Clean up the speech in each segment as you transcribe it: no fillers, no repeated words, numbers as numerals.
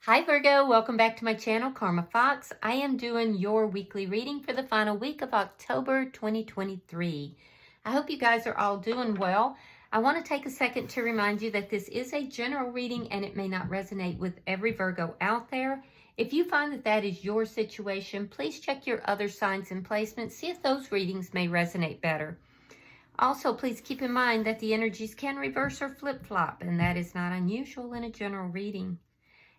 Hi Virgo, welcome back to my channel, Karma Fox. I am doing your weekly reading for the final week of October 2023. I hope you guys are all doing well. I want to take a second to remind you that this is a general reading and it may not resonate with every Virgo out there. If you find that that is your situation, please check your other signs and placements, see if those readings may resonate better. Also, please keep in mind that the energies can reverse or flip-flop, and that is not unusual in a general reading.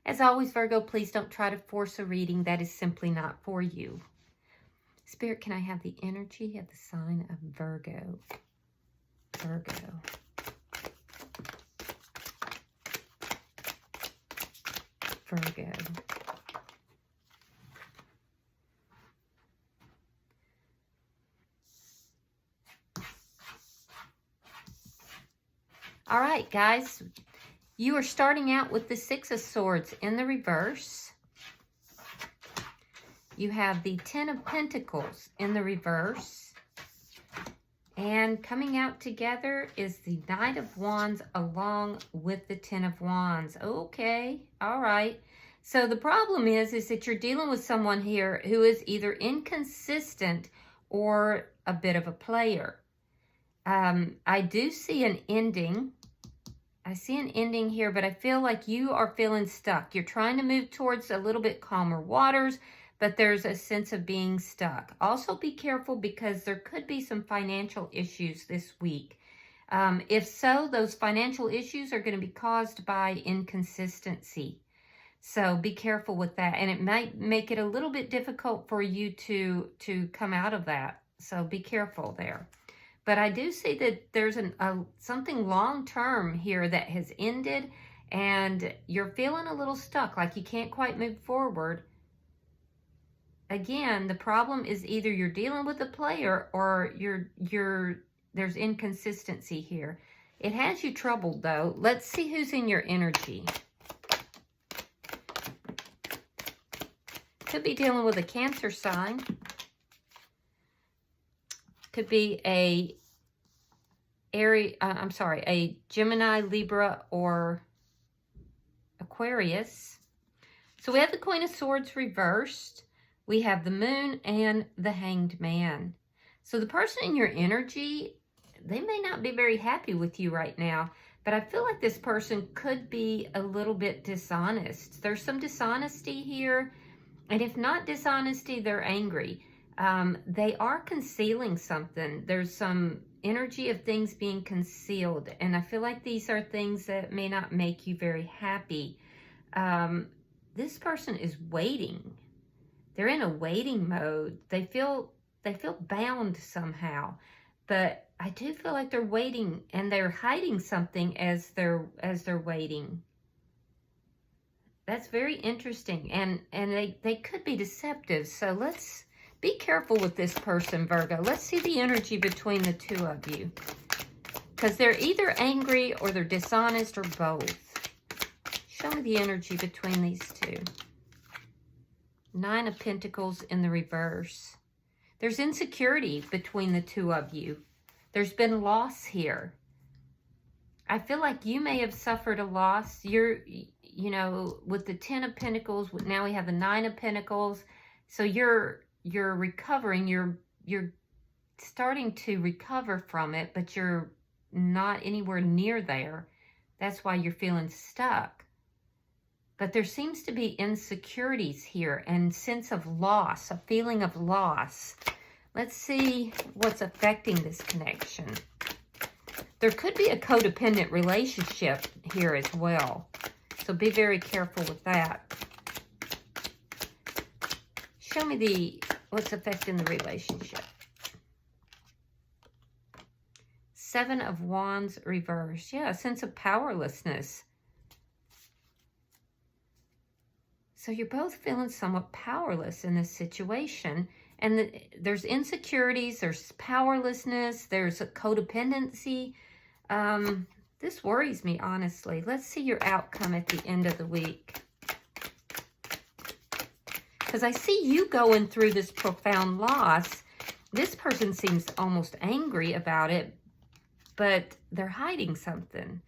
As always, Virgo, please don't try to force a reading that is simply not for you. Spirit, can I have the energy of the sign of Virgo? Virgo. Virgo. All right, guys. You are starting out with the Six of Swords in the reverse. You have the Ten of Pentacles in the reverse. And coming out together is the Knight of Wands along with the Ten of Wands. Okay, all right. So the problem is that you're dealing with someone here who is either inconsistent or a bit of a player. I do see an ending. I see an ending here, but I feel like you are feeling stuck. You're trying to move towards a little bit calmer waters, but there's a sense of being stuck. Also be careful because there could be some financial issues this week. If so, those financial issues are going to be caused by inconsistency. So be careful with that. And it might make it a little bit difficult for you to come out of that. So be careful there. But I do see that there's something long-term here that has ended and you're feeling a little stuck, like you can't quite move forward. Again, the problem is either you're dealing with a player or there's inconsistency here. It has you troubled though. Let's see who's in your energy. Could be dealing with a Cancer sign. Could be a Gemini, Libra, or Aquarius. So we have the Queen of Swords reversed. We have the Moon and the Hanged Man. So the person in your energy, they may not be very happy with you right now, but I feel like this person could be a little bit dishonest. There's some dishonesty here, and if not dishonesty, they're angry. They are concealing something. There's some energy of things being concealed. And I feel like these are things that may not make you very happy. This person is waiting. They're in a waiting mode. They feel bound somehow. But I do feel like they're waiting and they're hiding something as they're waiting. That's very interesting. And they could be deceptive. So let's be careful with this person, Virgo. Let's see the energy between the two of you. Because they're either angry or they're dishonest or both. Show me the energy between these two. Nine of Pentacles in the reverse. There's insecurity between the two of you. There's been loss here. I feel like you may have suffered a loss. You know, with the Ten of Pentacles, now we have the Nine of Pentacles. So you're recovering, you're starting to recover from it, but you're not anywhere near there. That's why you're feeling stuck. But there seems to be insecurities here and sense of loss, a feeling of loss. Let's see what's affecting this connection. There could be a codependent relationship here as well. So be very careful with that. Show me what's affecting the relationship. Seven of Wands reversed. Yeah, a sense of powerlessness. So you're both feeling somewhat powerless in this situation. And there's insecurities, there's powerlessness, there's a codependency. This worries me, honestly. Let's see your outcome at the end of the week. Because I see you going through this profound loss. This person seems almost angry about it, but they're hiding something.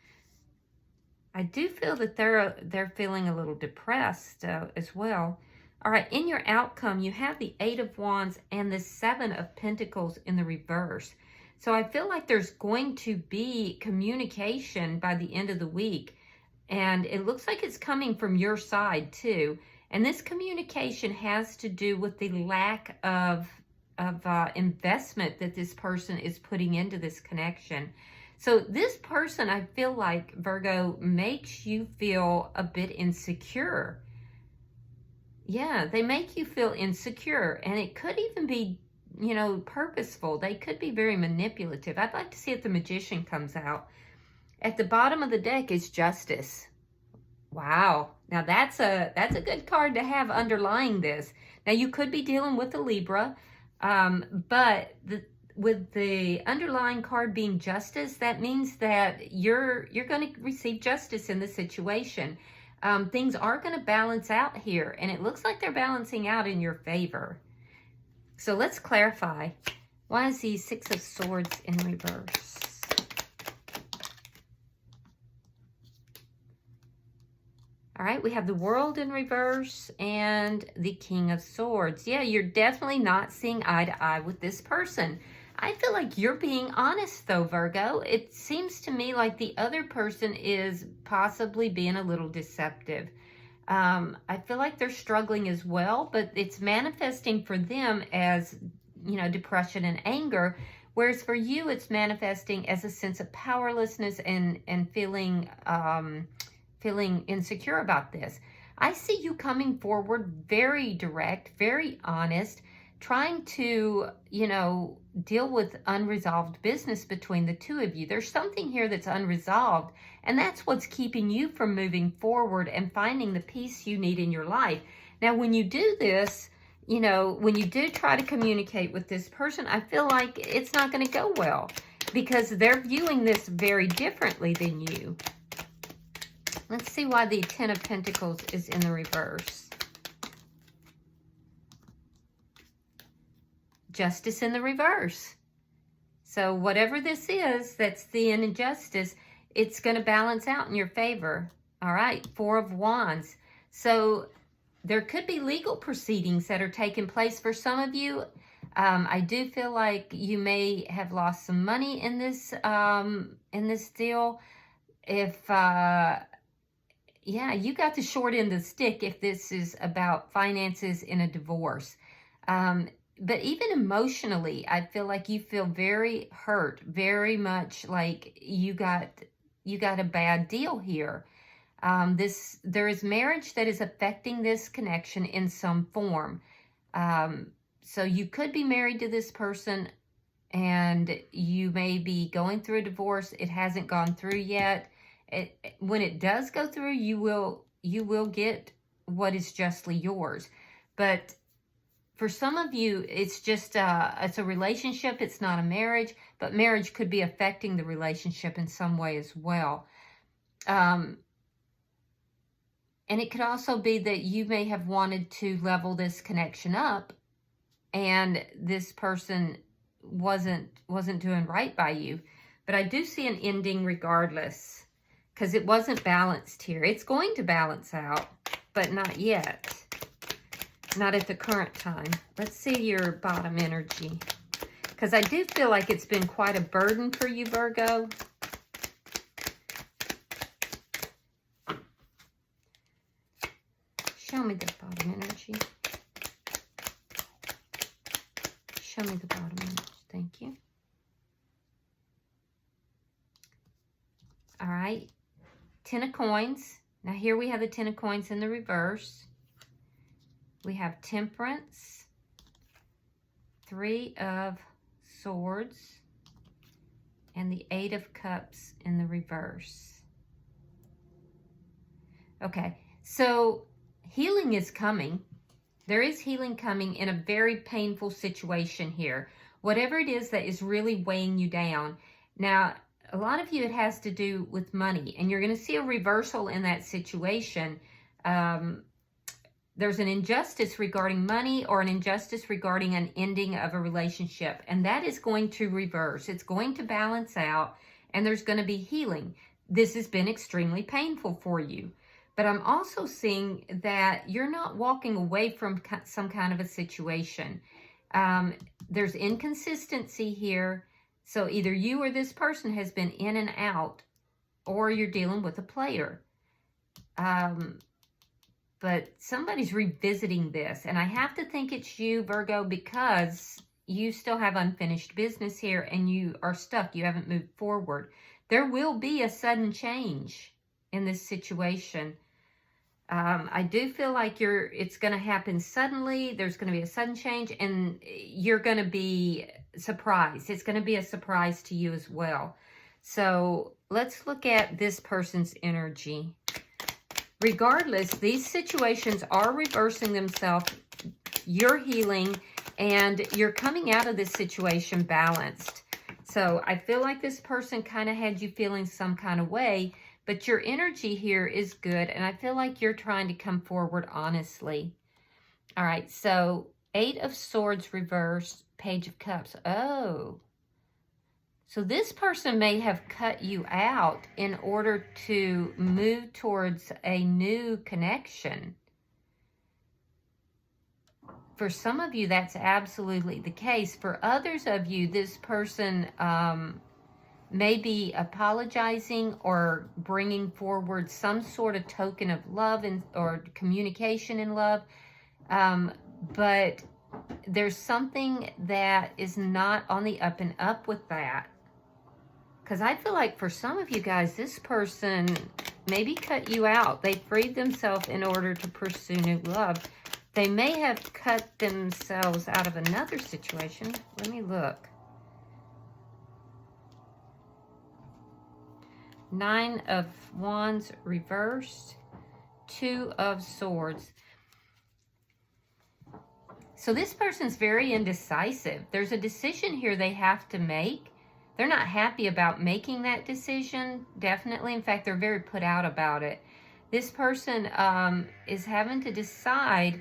I do feel that they're feeling a little depressed as well. All right, in your outcome, you have the Eight of Wands and the Seven of Pentacles in the reverse. So I feel like there's going to be communication by the end of the week. And it looks like it's coming from your side too. And this communication has to do with the lack of investment that this person is putting into this connection. So this person, I feel like, Virgo, makes you feel a bit insecure. Yeah, they make you feel insecure. And it could even be, you know, purposeful. They could be very manipulative. I'd like to see if the Magician comes out. At the bottom of the deck is Justice. Wow. Now that's a good card to have underlying this. Now you could be dealing with a Libra, but with the underlying card being Justice, that means that you're going to receive justice in the situation. Things are going to balance out here, and it looks like they're balancing out in your favor. So let's clarify. Why is the Six of Swords in reverse? All right, we have the World in reverse and the King of Swords. Yeah, you're definitely not seeing eye to eye with this person. I feel like you're being honest though, Virgo. It seems to me like the other person is possibly being a little deceptive. I feel like they're struggling as well, but it's manifesting for them as, you know, depression and anger, whereas for you it's manifesting as a sense of powerlessness and feeling insecure about this. I see you coming forward very direct, very honest, trying to, you know, deal with unresolved business between the two of you. There's something here that's unresolved, and that's what's keeping you from moving forward and finding the peace you need in your life. Now, when you do this, you know, when you do try to communicate with this person, I feel like it's not going to go well because they're viewing this very differently than you. Let's see why the Ten of Pentacles is in the reverse. Justice in the reverse. So whatever this is, that's the injustice, it's going to balance out in your favor. All right, Four of Wands. So there could be legal proceedings that are taking place for some of you. I do feel like you may have lost some money in this deal. If yeah, you got the short end of the stick if this is about finances in a divorce. But even emotionally, I feel like you feel very hurt, very much like you got a bad deal here. There is marriage that is affecting this connection in some form. So you could be married to this person and you may be going through a divorce. It hasn't gone through yet. When it does go through, you will get what is justly yours. But for some of you, it's just it's a relationship. It's not a marriage, but marriage could be affecting the relationship in some way as well. And it could also be that you may have wanted to level this connection up, and this person wasn't doing right by you. But I do see an ending regardless, because it wasn't balanced here. It's going to balance out, but not yet. Not at the current time. Let's see your bottom energy, because I do feel like it's been quite a burden for you, Virgo. Show me the bottom energy. Show me the bottom energy. Thank you. All right. Ten of Coins. Now here we have the Ten of Coins in the reverse. We have Temperance, Three of Swords, and the Eight of Cups in the reverse. Okay, so healing is coming. There is healing coming in a very painful situation here. Whatever it is that is really weighing you down. Now, a lot of you, it has to do with money, and you're going to see a reversal in that situation. There's an injustice regarding money or an injustice regarding an ending of a relationship, and that is going to reverse. It's going to balance out, and there's going to be healing. this has been extremely painful for you. But I'm also seeing that you're not walking away from some kind of a situation. There's inconsistency here. So either you or this person has been in and out, or you're dealing with a player. But somebody's revisiting this. And I have to think it's you, Virgo, because you still have unfinished business here and you are stuck. You haven't moved forward. There will be a sudden change in this situation. I do feel like it's going to happen suddenly. There's going to be a sudden change and you're going to be surprised. It's going to be a surprise to you as well. So let's look at this person's energy. Regardless, these situations are reversing themselves. You're healing and you're coming out of this situation balanced. So I feel like this person kind of had you feeling some kind of way, but your energy here is good. And I feel like you're trying to come forward honestly. All right. So 8 of Swords reversed, Page of Cups. Oh, so this person may have cut you out in order to move towards a new connection. For some of you, that's absolutely the case. For others of you, this person may be apologizing or bringing forward some sort of token of love or communication in love. But there's something that is not on the up and up with that. Because I feel like for some of you guys, this person maybe cut you out. They freed themselves in order to pursue new love. They may have cut themselves out of another situation. Let me look. 9 of Wands reversed. 2 of Swords. So this person's very indecisive. There's a decision here they have to make. They're not happy about making that decision, definitely. In fact, they're very put out about it. This person is having to decide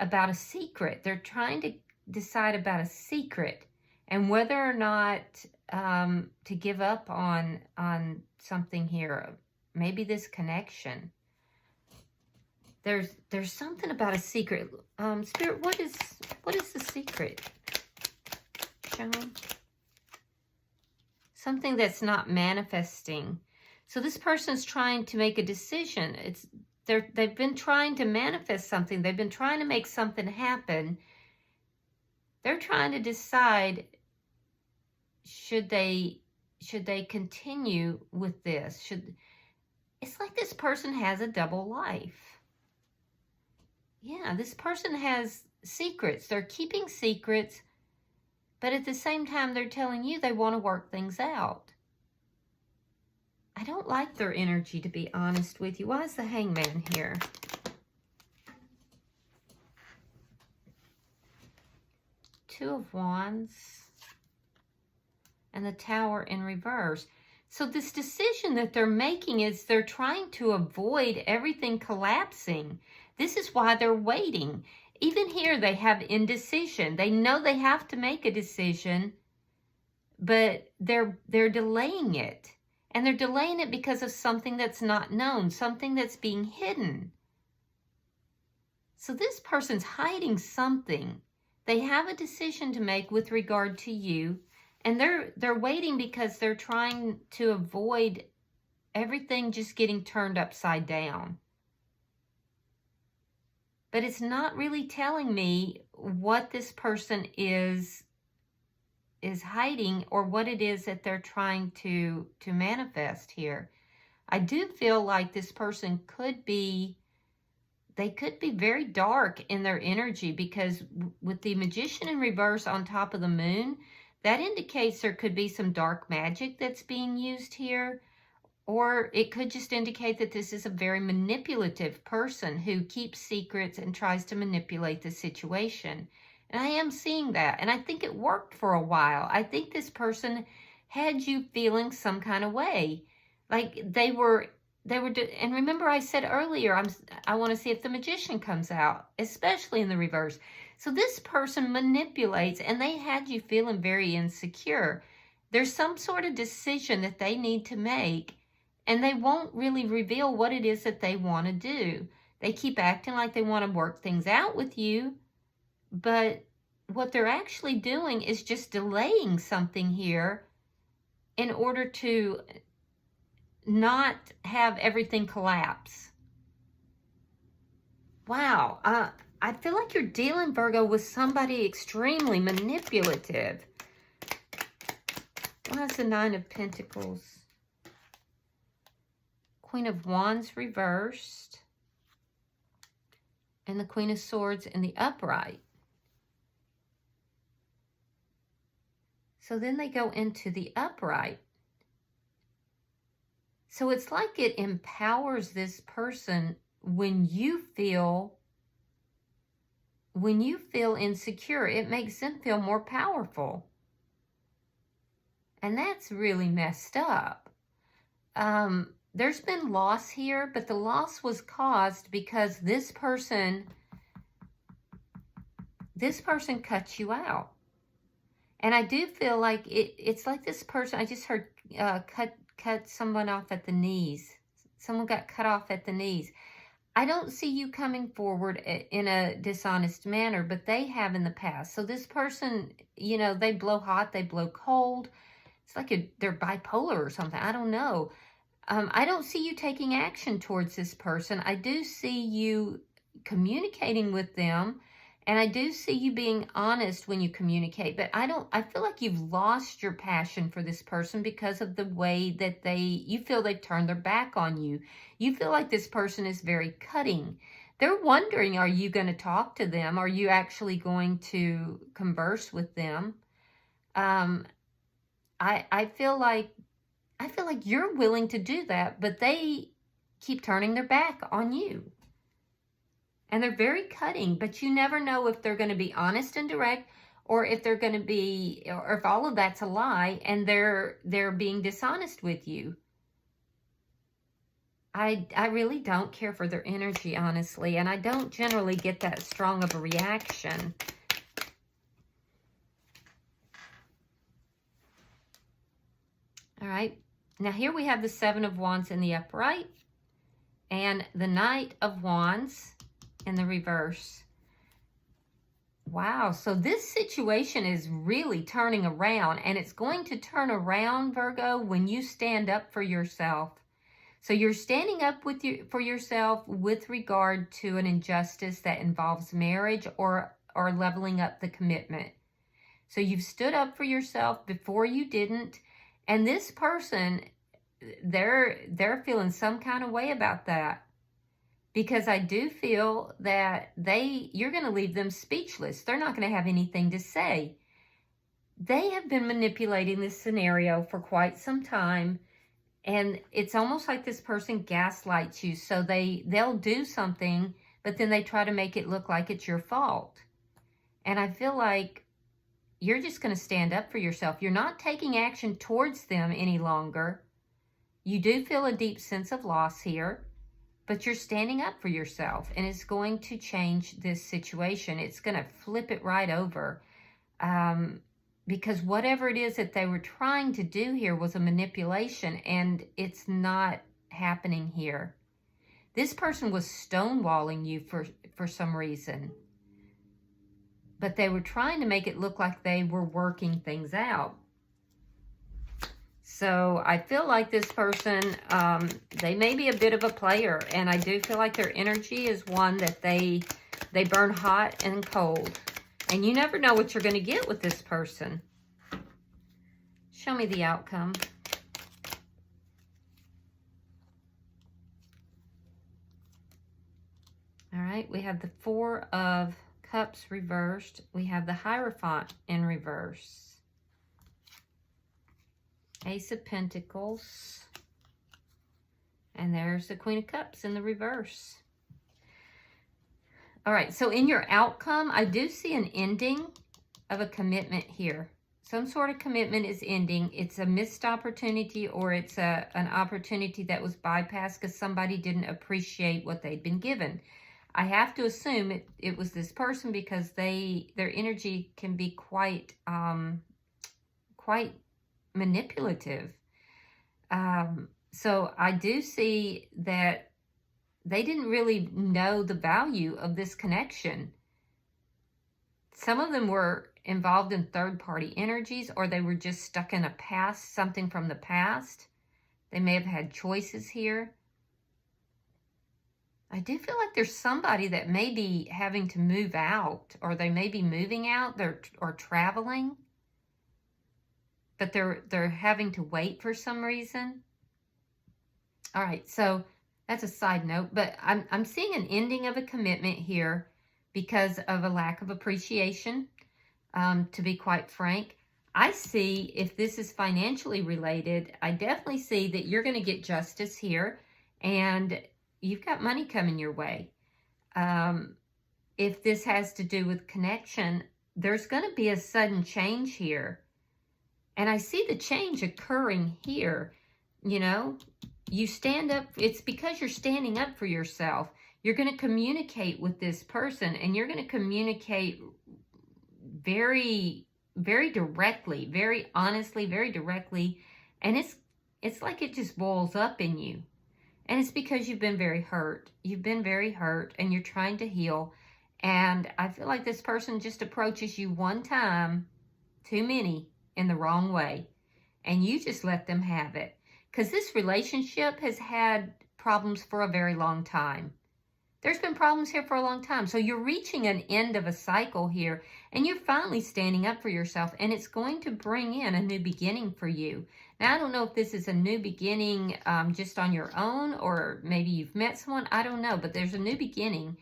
about a secret. They're trying to decide about a secret and whether or not to give up on something here. Maybe this connection. There's something about a secret. Spirit, what is the secret? Show me. Something that's not manifesting. So this person's trying to make a decision. They've been trying to manifest something. They've been trying to make something happen. They're trying to decide, should they continue with this? It's like this person has a double life. Yeah, this person has secrets. They're keeping secrets. But at the same time, they're telling you they want to work things out. I don't like their energy, to be honest with you. Why is the Hangman here? Two of Wands. And the Tower in reverse. So this decision that they're making is they're trying to avoid everything collapsing. This is why they're waiting. Even here, they have indecision. They know they have to make a decision, but they're delaying it. And they're delaying it because of something that's not known, something that's being hidden. So this person's hiding something. They have a decision to make with regard to you, and they're waiting because they're trying to avoid everything just getting turned upside down. But it's not really telling me what this person is hiding or what it is that they're trying to manifest here. I do feel like this person could be very dark in their energy, because with the Magician in reverse on top of the Moon, that indicates there could be some dark magic that's being used here. Or it could just indicate that this is a very manipulative person who keeps secrets and tries to manipulate the situation. And I am seeing that. And I think it worked for a while. I think this person had you feeling some kind of way. Like they were, and remember I said earlier, I want to see if the Magician comes out, especially in the reverse. So this person manipulates, and they had you feeling very insecure. There's some sort of decision that they need to make. and they won't really reveal what it is that they want to do. They keep acting like they want to work things out with you, but what they're actually doing is just delaying something here in order to not have everything collapse. Wow. I feel like you're dealing, Virgo, with somebody extremely manipulative. What's the Nine of Pentacles? Queen of Wands reversed. And the Queen of Swords in the upright. So then they go into the upright. So it's like it empowers this person when you feel insecure. It makes them feel more powerful. And that's really messed up. There's been loss here, but the loss was caused because this person cut you out. And I do feel like it's like this person, I just heard cut someone off at the knees. Someone got cut off at the knees. I don't see you coming forward in a dishonest manner, but they have in the past. So this person, you know, they blow hot, they blow cold. It's like they're bipolar or something. I don't know. I don't see you taking action towards this person. I do see you communicating with them, and I do see you being honest when you communicate, but I feel like you've lost your passion for this person because of the way that you feel they've turned their back on you. You feel like this person is very cutting. They're wondering, are you going to talk to them? Are you actually going to converse with them? I feel like you're willing to do that, but they keep turning their back on you. And they're very cutting, but you never know if they're going to be honest and direct, or if they're going to be, or if all of that's a lie and they're being dishonest with you. I really don't care for their energy, honestly, and I don't generally get that strong of a reaction. All right, now here we have the Seven of Wands in the upright and the Knight of Wands in the reverse. Wow, so this situation is really turning around, and it's going to turn around, Virgo, when you stand up for yourself. So you're standing up for yourself with regard to an injustice that involves marriage or leveling up the commitment. So you've stood up for yourself before you didn't, and this person, they're feeling some kind of way about that. Because I do feel that you're going to leave them speechless. They're not going to have anything to say. They have been manipulating this scenario for quite some time. And it's almost like this person gaslights you. So they'll do something, but then they try to make it look like it's your fault. And I feel like you're just going to stand up for yourself. You're not taking action towards them any longer. You do feel a deep sense of loss here. But you're standing up for yourself, and it's going to change this situation. It's going to flip it right over. Because whatever it is that they were trying to do here was a manipulation, and it's not happening here. This person was stonewalling you for some reason. But they were trying to make it look like they were working things out. So I feel like this person, they may be a bit of a player, and I do feel like their energy is one that they burn hot and cold. And you never know what you're going to get with this person. Show me the outcome. All right, we have the Four of Cups reversed. We have the Hierophant in reverse. Ace of Pentacles. And there's the Queen of Cups in the reverse. All right, so in your outcome, I do see an ending of a commitment here. Some sort of commitment is ending. It's a missed opportunity, or it's an opportunity that was bypassed because somebody didn't appreciate what they'd been given. I have to assume it was this person because their energy can be quite manipulative. So I do see that they didn't really know the value of this connection. Some of them were involved in third-party energies, or they were just stuck in a past, something from the past. They may have had choices here. I do feel like there's somebody that may be having to move out, or they may be moving out or traveling, but they're having to wait for some reason. All right, so that's a side note, but I'm seeing an ending of a commitment here because of a lack of appreciation, to be quite frank. I see, if this is financially related, I definitely see that you're going to get justice here, and you've got money coming your way. If this has to do with connection, there's going to be a sudden change here. And I see the change occurring here. You know, you stand up. It's because you're standing up for yourself. You're going to communicate with this person, and you're going to communicate very, very directly, very honestly, very directly. And it's like it just boils up in you. And it's because you've been very hurt. You've been very hurt, and you're trying to heal. And I feel like this person just approaches you one time, too many, in the wrong way. And you just let them have it. Because this relationship has had problems for a very long time. There's been problems here for a long time. So you're reaching an end of a cycle here, and you're finally standing up for yourself, and it's going to bring in a new beginning for you. Now, I don't know if this is a new beginning just on your own, or maybe you've met someone. I don't know, but there's a new beginning.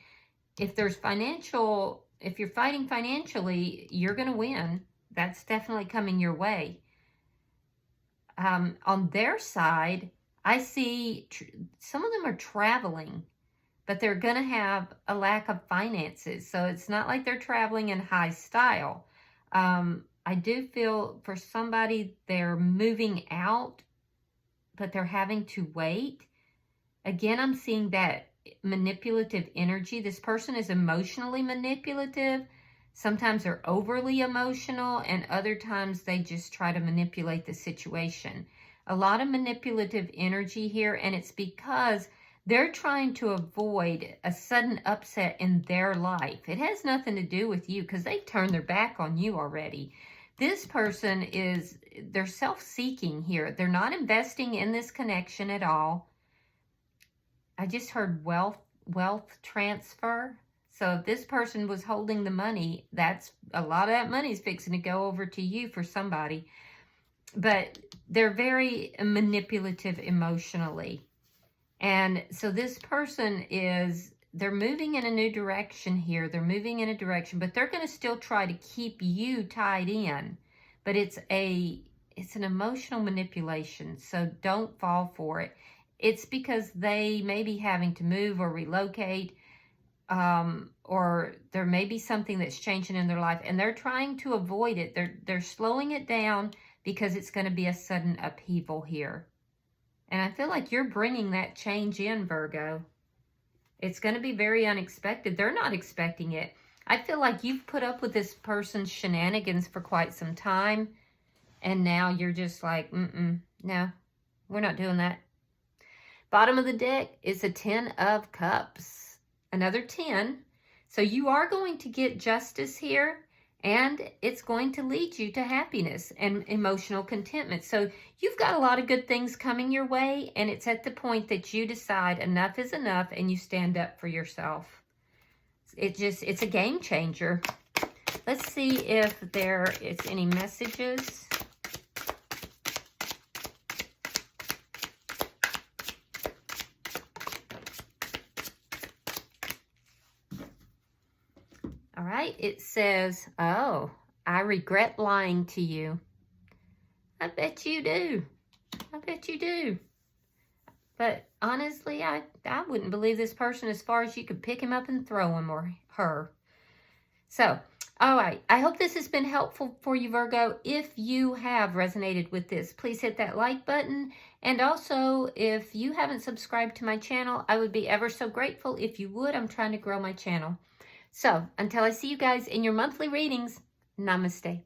If there's if you're fighting financially, you're going to win. That's definitely coming your way. On their side, I see some of them are traveling, but they're going to have a lack of finances. So it's not like they're traveling in high style. I do feel for somebody, they're moving out, but they're having to wait. Again, I'm seeing that manipulative energy. This person is emotionally manipulative. Sometimes they're overly emotional, and other times they just try to manipulate the situation. A lot of manipulative energy here, and it's because they're trying to avoid a sudden upset in their life. It has nothing to do with you because they've turned their back on you already. This person they're self-seeking here. They're not investing in this connection at all. I just heard wealth transfer. So if this person was holding the money, a lot of that money is fixing to go over to you for somebody. But they're very manipulative emotionally. And so this person they're moving in a new direction here. They're moving in a direction, but they're going to still try to keep you tied in. But it's an emotional manipulation, so don't fall for it. It's because they may be having to move or relocate, or there may be something that's changing in their life, and they're trying to avoid it. They're slowing it down because it's going to be a sudden upheaval here. And I feel like you're bringing that change in, Virgo. It's going to be very unexpected. They're not expecting it. I feel like you've put up with this person's shenanigans for quite some time, and now you're just like, no, we're not doing that. Bottom of the deck is a 10 of Cups. Another 10. So you are going to get justice here, and it's going to lead you to happiness and emotional contentment. So you've got a lot of good things coming your way, and it's at the point that you decide enough is enough and you stand up for yourself. It's a game changer. Let's see if there is any messages. All right, it says, oh, I regret lying to you. I bet you do. I bet you do. But honestly, I wouldn't believe this person as far as you could pick him up and throw him or her. So, all right. I hope this has been helpful for you, Virgo. If you have resonated with this, please hit that like button. And also, if you haven't subscribed to my channel, I would be ever so grateful if you would. I'm trying to grow my channel. So, until I see you guys in your monthly readings, namaste.